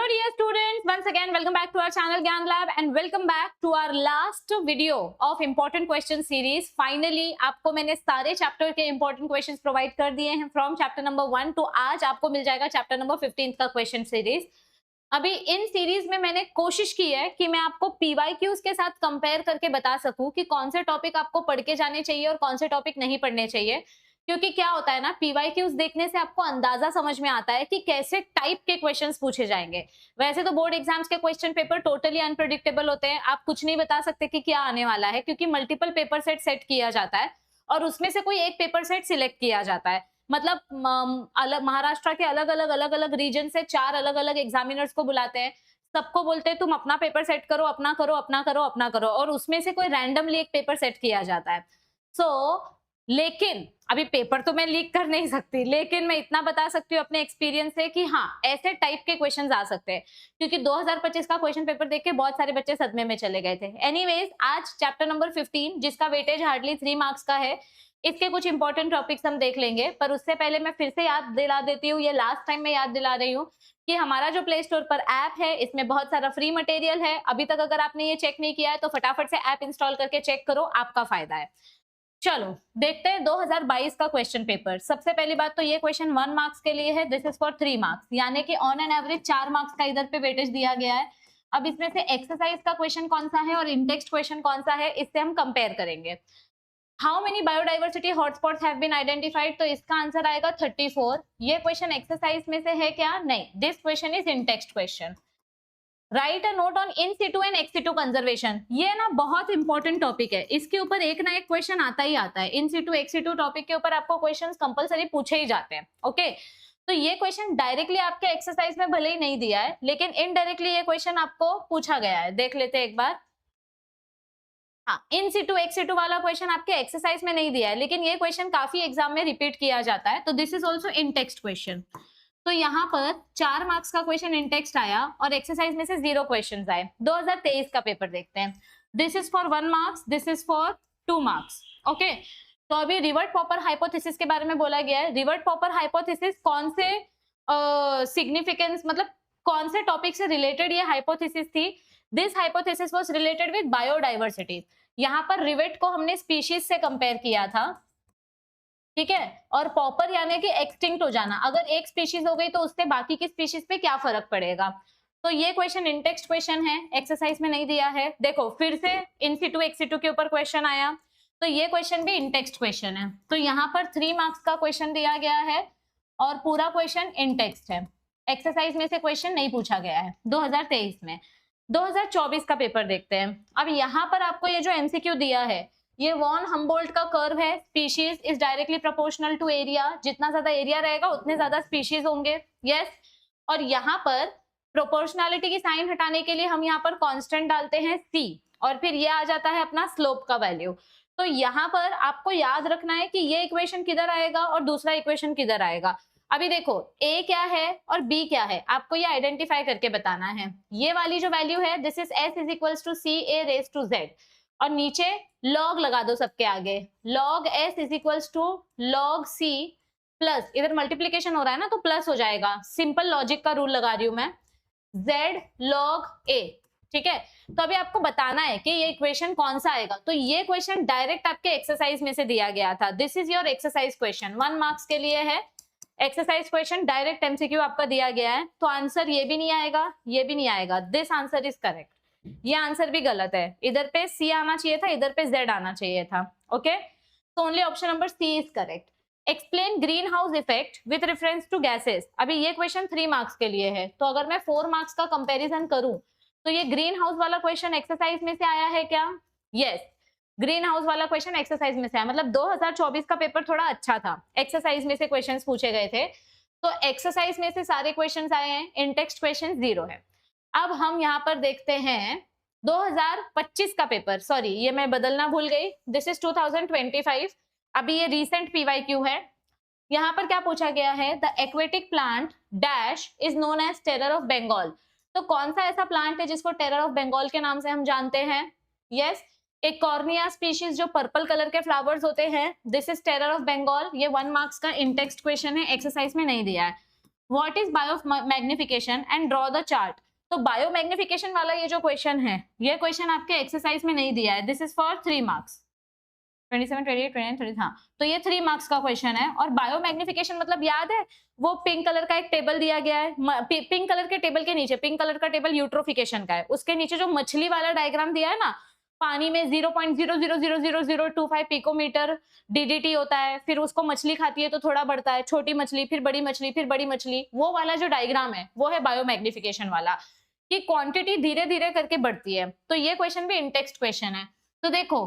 Hello dear students, once again welcome back to our channel Gyan Lab and welcome back to our last video of important question series. Finally आपको मैंने सारे chapter के important questions provide कर दिए हैं from chapter number 1 to आज आपको मिल जाएगा chapter number 15 का question series. अभी इन सीरीज में मैंने कोशिश की है कि मैं आपको PYQs के साथ कंपेयर करके बता सकूं कि कौन से टॉपिक आपको पढ़ के जाने चाहिए और कौन से टॉपिक नहीं पढ़ने चाहिए, क्योंकि क्या होता है ना, PYQs देखने से आपको अंदाजा समझ में आता है कि कैसे टाइप के क्वेश्चंस पूछे जाएंगे. वैसे तो बोर्ड एग्जाम्स के क्वेश्चन पेपर टोटली अनप्रेडिक्टेबल होते हैं, आप कुछ नहीं बता सकते कि क्या आने वाला है, क्योंकि मल्टीपल पेपर सेट सेट किया जाता है और उसमें से कोई एक पेपर सेट सिलेक्ट किया जाता है. मतलब अलग महाराष्ट्र के अलग अलग रीजन से 4 अलग एग्जामिनर्स को बुलाते हैं, सबको बोलते हैं तुम अपना पेपर सेट करो, अपना करो और उसमें से कोई रैंडमली एक पेपर सेट किया जाता है. लेकिन अभी पेपर तो मैं लीक कर नहीं सकती, लेकिन मैं इतना बता सकती हूँ अपने एक्सपीरियंस से कि हाँ, ऐसे टाइप के क्वेश्चंस आ सकते हैं, क्योंकि 2025 का क्वेश्चन पेपर देख के बहुत सारे बच्चे सदमे में चले गए थे. एनीवेज, आज चैप्टर नंबर 15 जिसका वेटेज हार्डली 3 मार्क्स का है, इसके कुछ इंपॉर्टेंट टॉपिक्स हम देख लेंगे. पर उससे पहले मैं फिर से याद दिला देती हूँ, ये लास्ट टाइम मैं याद दिला रही हूँ कि हमारा जो प्ले स्टोर पर ऐप है, इसमें बहुत सारा फ्री मटेरियल है. अभी तक अगर आपने ये चेक नहीं किया है तो फटाफट से ऐप इंस्टॉल करके चेक करो, आपका फायदा है. चलो देखते हैं 2022 का क्वेश्चन पेपर. सबसे पहली बात तो ये क्वेश्चन 1 मार्क्स के लिए है, दिस इज फॉर 3 मार्क्स, यानी कि ऑन एन एवरेज 4 मार्क्स का इधर पे वेटेज दिया गया है. अब इसमें से एक्सरसाइज का क्वेश्चन कौन सा है और इंटेक्स्ट क्वेश्चन कौन सा है, इससे हम कंपेयर करेंगे. How many biodiversity hotspots have been identified, तो इसका आंसर आएगा 34. ये क्वेश्चन एक्सरसाइज में से है क्या? नहीं, this question is in-text question. Right a note on in Situ and ex situ conservation. ये ना बहुत इंपॉर्टेंट टॉपिक है, इसके ऊपर एक ना एक क्वेश्चन आता ही आता है. इन सिटू एक्स सिटू टॉपिक के ऊपर आपको क्वेश्चंस कंपलसरी पूछे ही जाते हैं. ओके, तो ये क्वेश्चन डायरेक्टली आपके एक्सरसाइज में भले ही नहीं दिया है, लेकिन इनडायरेक्टली ये क्वेश्चन आपको पूछा गया है. देख लेते हैं एक बार. हाँ, इन सिटू एक्स सिटू वाला क्वेश्चन आपके एक्सरसाइज में नहीं दिया है, लेकिन ये क्वेश्चन काफी एग्जाम में रिपीट किया जाता है. तो this is also in text question. तो यहाँ पर 4 मार्क्स का क्वेश्चन इन टेक्स्ट आया और एक्सरसाइज में से 0 क्वेश्चंस आए. 2023 का पेपर देखते हैं. This is for 1 marks, this is for 2 marks. Okay, तो अभी रिवर्ट पॉपर हाइपोथेसिस के बारे में बोला गया है. रिवर्ट पॉपर हाइपोथेसिस कौन से सिग्निफिकेंस, मतलब कौन से टॉपिक से रिलेटेड ये हाइपोथेसिस थी? This hypothesis was related with biodiversity. यहाँ पर रिवेट को हमने स्पीशीज से कंपेयर किया था, ठीक है, और पॉपर यानी कि एक्सटिंक्ट हो जाना. अगर एक स्पीशीज हो गई तो उससे बाकी की स्पीशीज पे क्या फर्क पड़ेगा. तो ये क्वेश्चन इन टेक्स्ट क्वेश्चन है, एक्सरसाइज में नहीं दिया है. देखो फिर से इन सिटू एक्स सिटू के ऊपर क्वेश्चन आया, तो ये क्वेश्चन भी इन टेक्स्ट क्वेश्चन है. तो यहाँ पर 3 मार्क्स का क्वेश्चन दिया गया है और पूरा क्वेश्चन इन टेक्स्ट है. एक्सरसाइज में से क्वेश्चन नहीं पूछा गया है 2023 में. 2024 का पेपर देखते हैं. अब यहाँ पर आपको ये जो एमसीक्यू दिया है, ये वॉन हम्बोल्ट का कर्व है. Species is directly proportional to area. जितना ज्यादा एरिया रहेगा उतने ज्यादा स्पीशीज होंगे. यस, और यहाँ पर प्रोपोर्शनलिटी की साइन हटाने के लिए हम यहाँ पर कांस्टेंट डालते हैं c, और फिर ये आ जाता है अपना स्लोप का वैल्यू. तो यहाँ पर आपको याद रखना है कि ये इक्वेशन किधर आएगा और दूसरा इक्वेशन किधर आएगा. अभी देखो a क्या है और b क्या है, आपको ये आइडेंटिफाई करके बताना है. ये वाली जो वैल्यू है, this is s is equals to c a raise to z, और नीचे log लगा दो सबके आगे. log s is equals to log c plus, इधर मल्टीप्लीकेशन हो रहा है ना तो प्लस हो जाएगा, सिंपल लॉजिक का रूल लगा रही हूं मैं, z log a. ठीक है, तो अभी आपको बताना है कि ये इक्वेशन कौन सा आएगा. तो ये क्वेश्चन डायरेक्ट आपके एक्सरसाइज में से दिया गया था. This is your exercise question, 1 marks के लिए है. एक्सरसाइज क्वेश्चन डायरेक्ट एमसीक्यू आपका दिया गया है. तो आंसर ये भी नहीं आएगा, ये भी नहीं आएगा. This answer is correct. ये आंसर भी गलत है, इधर पे C आना चाहिए था, इधर पे Z आना चाहिए था. ओके, तो only option number C is correct. Explain greenhouse effect with reference to gases. अभी ये क्वेश्चन 3 मार्क्स के लिए है, तो अगर मैं 4 मार्क्स का कंपैरिजन करूं तो ये ग्रीन हाउस वाला क्वेश्चन एक्सरसाइज में से आया है क्या? यस, ग्रीन हाउस वाला क्वेश्चन एक्सरसाइज में से आया. मतलब 2024 का पेपर थोड़ा अच्छा था, एक्सरसाइज में से क्वेश्चन पूछे गए थे. तो एक्सरसाइज में से सारे क्वेश्चन आए हैं, इन टेक्स्ट क्वेश्चन 0 है. अब हम यहाँ पर देखते हैं 2025 का पेपर. सॉरी, ये मैं बदलना भूल गई, दिस इज 2025. अभी ये रीसेंट पीवाईक्यू है. यहाँ पर क्या पूछा गया है? The aquatic plant dash is known as terror of Bengal. तो कौन सा ऐसा प्लांट है जिसको टेरर ऑफ बंगाल के नाम से हम जानते हैं? यस, एक कॉर्निया स्पीशीज जो पर्पल कलर के फ्लावर्स होते हैं, this is terror of Bengal. ये 1 मार्क्स का इन टेक्स्ट क्वेश्चन है, एक्सरसाइज में नहीं दिया है. What is biomagnification and draw the chart. तो बायो मैग्निफिकेशन वाला ये जो क्वेश्चन है, ये क्वेश्चन आपके एक्सरसाइज में नहीं दिया है, दिस इज फॉर 3 मार्क्स, 27, 28, 29, 30, हाँ, तो ये 3 मार्क्स का क्वेश्चन है। और बायो मैग्निफिकेशन मतलब याद है, वो पिंक कलर का एक टेबल दिया गया है, पिंक कलर के टेबल के नीचे, पिंक कलर का टेबल यूट्रोफिकेशन का है, उसके नीचे जो मछली वाला डायग्राम दिया है ना, पानी में 0.00000025 पिकोमीटर डीडीटी होता है, फिर उसको मछली खाती है तो थोड़ा बढ़ता है, छोटी मछली, फिर बड़ी मछली, फिर बड़ी मछली, वो वाला जो डायग्राम है वो है बायो मैग्निफिकेशन वाला, कि क्वांटिटी धीरे धीरे करके बढ़ती है। तो ये क्वेश्चन भी इन टेक्स्ट क्वेश्चन है। तो देखो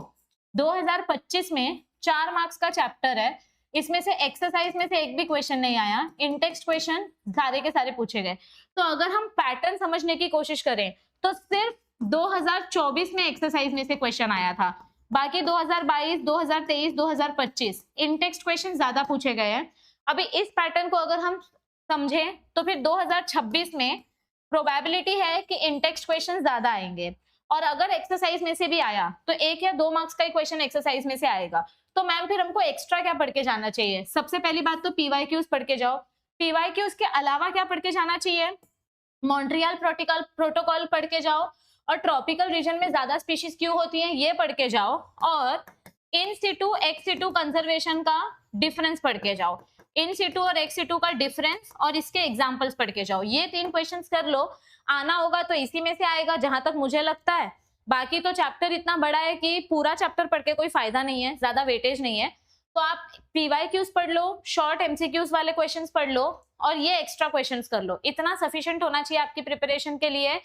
2025 में 4 मार्क्स का चैप्टर है, इसमें से एक्सरसाइज में से एक भी क्वेश्चन नहीं आया, इन टेक्स्ट क्वेश्चन सारे के सारे पूछे गए। तो अगर हम पैटर्न समझने की कोशिश करें तो सिर्फ 2024 में एक्सरसाइज में से क्वेश्चन आया था, बाकी 2022, 2023, 2025 इन टेक्स्ट क्वेश्चन ज्यादा पूछे गए हैं। अभी इस पैटर्न को अगर हम समझें तो फिर 2026 में प्रोबेबिलिटी है कि इन टेक्स्ट क्वेश्चन ज्यादा आएंगे, और अगर एक्सरसाइज में से भी आया तो 1 या 2 मार्क्स का ही क्वेश्चन एक्सरसाइज में से आएगा। तो मैम फिर हमको एक्स्ट्रा क्या पढ़ के जाना चाहिए? सबसे पहली बात तो पीवाईक्यूज पढ़ के जाओ। पीवाईक्यूज के अलावा क्या पढ़ के जाना चाहिए? मॉन्ट्रियल प्रोटोकॉल पढ़ के जाओ, और ट्रॉपिकल रीजन में ज्यादा स्पीशीज क्यों होती हैं ये पढ़ के जाओ, और इन सिटू एक्स सिटू कंजर्वेशन का डिफरेंस पढ़ के जाओ। इन सिटू और एक्स सिटू का डिफरेंस और इसके एग्जांपल्स पढ़ के जाओ। ये 3 क्वेश्चंस कर लो, आना होगा तो इसी में से आएगा जहां तक मुझे लगता है। बाकी तो चैप्टर इतना बड़ा है कि पूरा चैप्टर पढ़ के कोई फायदा नहीं है, ज्यादा वेटेज नहीं है। तो आप पीवाईक्यूज पढ़ लो, शॉर्ट एमसीक्यूज वाले क्वेश्चंस पढ़ लो, और ये एक्स्ट्रा क्वेश्चंस कर लो। इतना सफिशिएंट होना चाहिए आपकी प्रिपरेशन के लिए।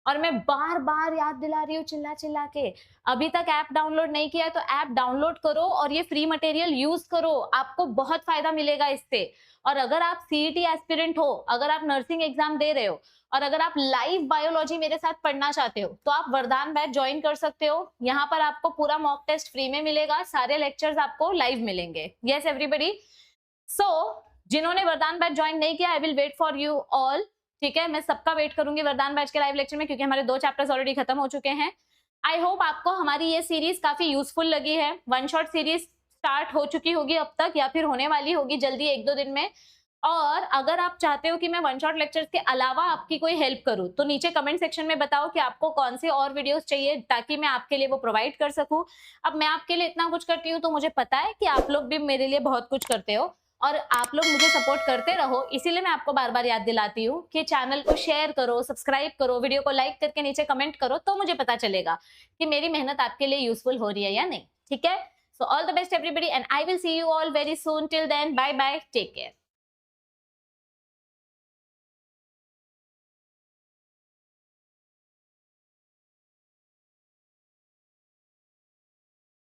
और मैं बार बार याद दिला रही हूँ चिल्ला चिल्ला के, अभी तक ऐप डाउनलोड नहीं किया है तो ऐप डाउनलोड करो और ये फ्री मटेरियल यूज करो, आपको बहुत फायदा मिलेगा इससे। और अगर आप सीईटी एस्पिरेंट हो, अगर आप नर्सिंग एग्जाम दे रहे हो, और अगर आप लाइव बायोलॉजी मेरे साथ पढ़ना चाहते हो तो आप वरदान बैच ज्वाइन कर सकते हो। यहाँ पर आपको पूरा मॉक टेस्ट फ्री में मिलेगा, सारे लेक्चर्स आपको लाइव मिलेंगे। Yes everybody. सो जिन्होंने वरदान बैच ज्वाइन नहीं किया, I will wait for you all. ठीक है, मैं सबका वेट करूंगी वरदान बैच के लाइव लेक्चर में, क्योंकि हमारे 2 चैप्टर्स ऑलरेडी खत्म हो चुके हैं। आई होप आपको हमारी ये सीरीज काफी यूजफुल लगी है। वन शॉट सीरीज स्टार्ट हो चुकी होगी अब तक, या फिर होने वाली होगी जल्दी 1-2 दिन में। और अगर आप चाहते हो कि मैं वन शॉट लेक्चर्स के अलावा आपकी कोई हेल्प करूं तो नीचे कमेंट सेक्शन में बताओ कि आपको कौन से और वीडियोस चाहिए, ताकि मैं आपके लिए वो प्रोवाइड कर सकूं। अब मैं आपके लिए इतना कुछ करती हूँ तो मुझे पता है कि आप लोग भी मेरे लिए बहुत कुछ करते हो, और आप लोग मुझे सपोर्ट करते रहो। इसीलिए मैं आपको बार बार याद दिलाती हूँ कि चैनल को शेयर करो, सब्सक्राइब करो, वीडियो को लाइक करके नीचे कमेंट करो, तो मुझे पता चलेगा कि मेरी मेहनत आपके लिए यूजफुल हो रही है या नहीं। ठीक है, so all the best everybody and I will see you all very soon. Till then bye bye, take care.